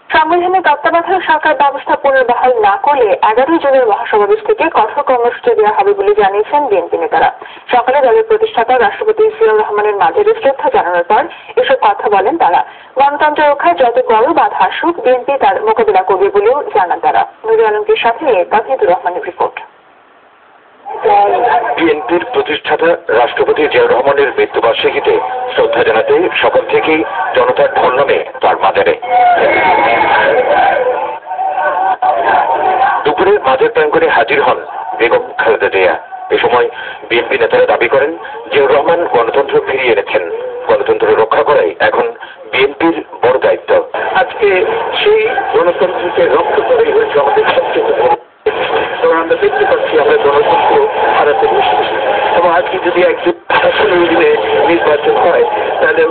সংবিধানের তত্ত্বাবধায়ক সরকার ব্যবস্থা পুনর্বহাল না করলে 11 জুনের মহাসমাবেশ থেকে কঠোর কর্মসূচি দেওয়া হবে বলে জানিয়েছেন বিএনপি নেতারা। সকালে দলের প্রতিষ্ঠাতা রাষ্ট্রপতি জিয়াউর রহমানের মাঝে শ্রদ্ধা জানানোর পর এসব কথা বলেন তারা। গণতন্ত্র রক্ষায় যত বড় বাধা আসুক বিএনপি তার মোকাবিলা করবে বলেও জানান তারা। নুরুল আলমকে সাথে নিয়ে তাহিদুর রহমানের রিপোর্ট। বিএনপির প্রতিষ্ঠাতা রাষ্ট্রপতি জিয়াউর রহমানের মৃত্যুবার্ষিকীতে শ্রদ্ধা জানাতে সকাল থেকেই জনতার ঢল নামে তার মাজারে। দুপুরে মাজার প্রাঙ্গণে হাজির হন বেগম খালেদা জিয়া। এ সময় বিএনপি নেতারা দাবি করেন জিয়াউর রহমান গণতন্ত্র ফিরিয়ে এনেছেন। গণতন্ত্র রক্ষা করাই এখন বিএনপির বড় দায়িত্ব। আজকে সেই গণতন্ত্রকে রক্ষা করাই হয়েছে আমাদের সবচেয়ে বড়। আমরা দেখতে পাচ্ছি আমরা গণতন্ত্র হারাতে বসেছি এবং আজকে যদি একজন শাসনের অধীনে নির্বাচন হয় তাহলে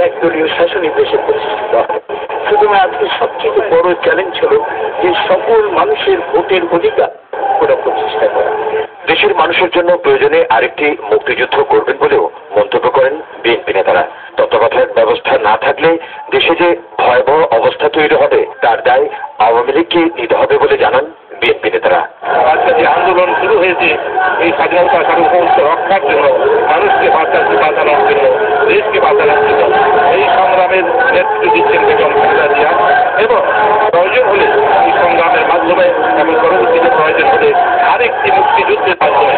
একদলীয় শাসনই দেশে প্রতিষ্ঠিত হয়। সুতরাং আজকে সবচেয়ে বড় চ্যালেঞ্জ হল যে সকল মানুষের ভোটের অধিকার ওরা প্রতিষ্ঠা করা। দেশের মানুষের জন্য প্রয়োজনে আরেকটি মুক্তিযুদ্ধ করবেন বলেও মন্তব্য করেন বিএনপি নেতারা। তত্ত্বাবধায়ক ব্যবস্থা না থাকলে দেশে যে ভয়াবহ অবস্থা তৈরি হবে তার দায় আওয়ামী লীগকে নিতে হবে বলে জানান বিএনপি নেতারা। আজকে যে আন্দোলন শুরু হয়েছে এই স্বাধীনতা সার্বভৌমত্ব রক্ষার জন্য, মানুষকে বাঁচানোর জন্য, দেশকে বাঁচানোর জন্য এই সংগ্রামের নেতৃত্ব দিচ্ছেন বেগম খালেদা জিয়া এবং প্রয়োজন হলে এই সংগ্রামের মাধ্যমে এবং পরবর্তীতে প্রয়োজন হলে আরেকটি মুক্তিযুদ্ধের মাধ্যমে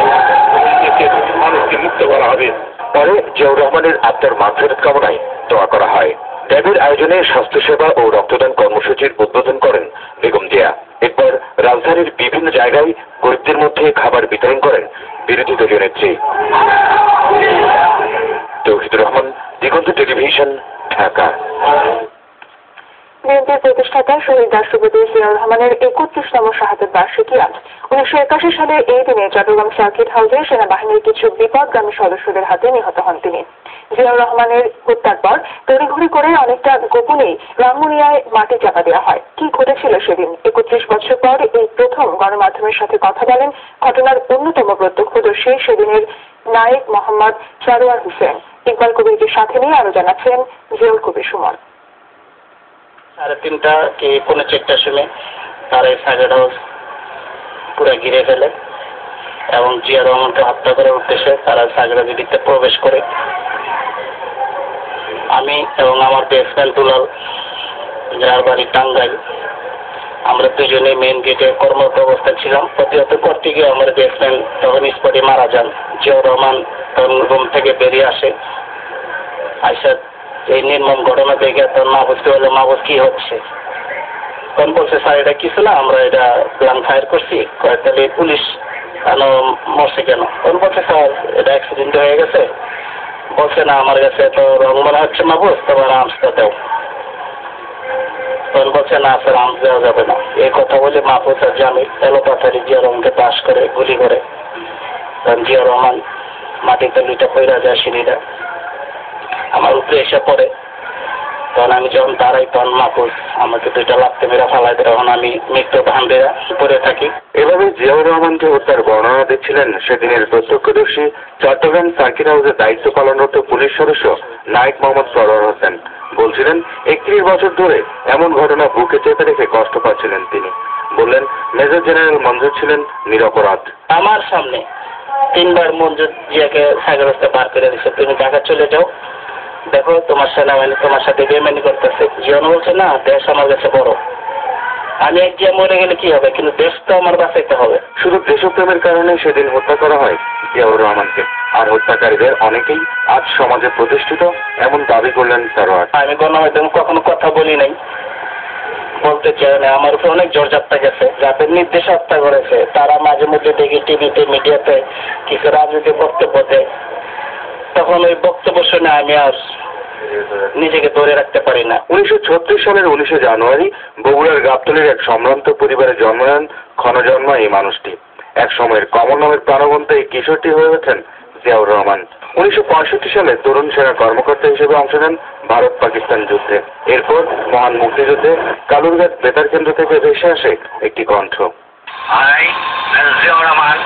দেশের মানুষকে মুক্ত করা হবে। পরে জিয়াউর রহমানের আত্মার মাগফিরাত কামনায় দোয়া করা হয়। ট্যাবের আয়োজনে স্বাস্থ্যসেবা ও রক্তদান কর্মসূচির উদ্বোধন করেন বেগম জিয়া। এরপর রাজধানীর বিভিন্ন জায়গায় গরিবদের মধ্যে খাবার বিতরণ করেন বিরোধী দলীয় নেত্রী। তৌহিদুর রহমান, দিগন্ত টেলিভিশন, ঢাকা। বিএনপির প্রতিষ্ঠাতা শহীদ রাষ্ট্রপতি জিয়াউর রহমানের 31তম শাহাদত বার্ষিকী আজ। 1981 সালে এই দিনে চট্টগ্রাম সার্কিট হাউসে সেনাবাহিনীর কিছু বিপদগামী সদস্যদের হাতে নিহত হন তিনি। জিয়াউর রহমানের হত্যার পর তড়িঘড়ি করে অনেকটা গোপনেই রাঙ্গুনিয়ায় মাটি চাপা দেওয়া হয়। কি ঘটেছিল সেদিন? 31 বছর পর এই প্রথম গণমাধ্যমের সাথে কথা বলেন ঘটনার অন্যতম প্রত্যক্ষদর্শী সেদিনের নায়েক মোহাম্মদ সারোয়ার হোসেন। ইকবাল কবিরকে সাথে নিয়ে আরো জানাচ্ছেন জিয়াউল কবির সুমন। 3:30 কি 4:45 সময় তারা এই সার্কিট হাউস পুরো ঘিরে ফেলে এবং জিয়া রহমানকে হত্যা করার উদ্দেশ্যে তারা সার্কিট হাউসের ভিতরে প্রবেশ করে। আমি এবং আমার বেসম্যান দুলাল, যার বাড়ি টাঙ্গাইল, আমরা দুজনে মেইন গেটে কর্মরত অবস্থায় ছিলাম। প্রতিহত করতে গিয়ে আমার বেসম্যান তখন স্পটে মারা যান। জিয়াউর রহমান তখন রুম থেকে বেরিয়ে আসে। আইসা এই নির্মম ঘটনা দেখে তখন মাহবুজকে বলে, মাহবুজ কি হচ্ছে? তখন বলছে, স্যার এটা কিছু না, আমরা এটা প্ল্যান ফায়ার করছি। তাহলে পুলিশ মরছে কেন? তখন বলছে, স্যার এটা অ্যাক্সিডেন্ট হয়ে গেছে। বলছে, না আমার কাছে তো রং মনে হচ্ছে মাহবুজ, তোমার আর্মসটা দাও। তখন বলছে, না স্যার আর্মস দেওয়া যাবে না। এই কথা বলে মাহবুজ আর জামিল এলোপাথারি জিয়া রহমানকে পাশ করে গুলি করে। তখন জিয়া রহমান মাটিতে লুইটা পড়া যায়, সিঁড়িটা আমার উপরে এসে পড়ে। তখন আমি যখন দাঁড়াই তখন মাহবুজ আমাকে 2টা লাফতে মেরা ফালাই দেয়। তখন আমি মৃত্যু ভান্ডেরা পড়ে থাকি। এভাবে জিয়াউর রহমানকে হত্যার বর্ণনা দিচ্ছিলেন সেদিনের প্রত্যক্ষদর্শী চট্টগ্রাম সার্কিট হাউসের দায়িত্ব পালনরত পুলিশ সদস্য নায়েক মোহাম্মদ সারোয়ার হোসেন। বলছিলেন 31 বছর ধরে এমন ঘটনা বুকে চেপে রেখে কষ্ট পাচ্ছিলেন তিনি। বললেন, মেজর জেনারেল মঞ্জুর ছিলেন নিরপরাধ। আমার সামনে 3বার মঞ্জুর জিয়াকে সার্কিট হাউসে বার করে দিচ্ছে, তুমি ঢাকা চলে যাও, দেখো তোমার সেনাবাহিনী তোমার সাথে বেমানি করতেছে। জিয়ান বলছে, না দেশ আমার কাছে বড়, আমি এক জিয়া মরে গেলে কি হবে, কিন্তু দেশ তো আমার বাঁচাইতে হবে। শুধু দেশপ্রেমের কারণে সেদিন হত্যা করা হয় জিয়াউর রহমানকে। আর হত্যাকারীদের অনেকেই আজ সমাজে প্রতিষ্ঠিত এমন দাবি করলেন সারোয়ার। আমি গণমাধ্যমে কখনো কথা বলি নাই, বলতে চাই না। আমার উপরে অনেক জোরজাপ্তা গেছে, যাদের নির্দেশে হত্যা করেছে তারা মাঝে মধ্যে দেখি টিভিতে মিডিয়াতে কিছু রাজনৈতিক বক্তব্য দেয়। তখন ওই বক্তব্য শুনে আমি আর নিজেকে ধরে রাখতে পারি না। 1936 সালের 19 জানুয়ারি বগুড়ার গাবতলীর এক সম্ভ্রান্ত পরিবারে জন্ম নেন ক্ষণজন্মা এই মানুষটি। এক সময়ের কমল নামের প্রাণবন্ত এই কিশোরটি হয়ে ওঠেন জিয়াউর রহমান। 1965 সালে তরুণ সেনা কর্মকর্তা হিসেবে অংশ নেন ভারত পাকিস্তান যুদ্ধে। এরপর মহান মুক্তিযুদ্ধে কালুরঘাট বেতার কেন্দ্র থেকে ভেসে আসে একটি কণ্ঠ। জিয়াউর রহমান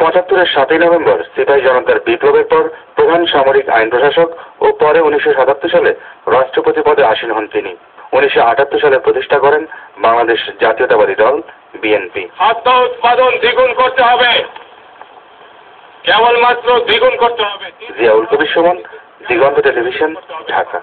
1975-এর 7ই নভেম্বর সিপাহী জনতার বিপ্লবের পর প্রধান সামরিক আইন প্রশাসক ও পরে 1977 সালে রাষ্ট্রপতি পদে আসীন হন তিনি। 1978 সালে প্রতিষ্ঠা করেন বাংলাদেশ জাতীয়তাবাদী দল বিএনপি। খাদ্য উৎপাদন দ্বিগুণ করতে হবে, কেবলমাত্র দ্বিগুণ করতে হবে। জিয়াউল কবির সুমন, দিগন্ত টেলিভিশন, ঢাকা।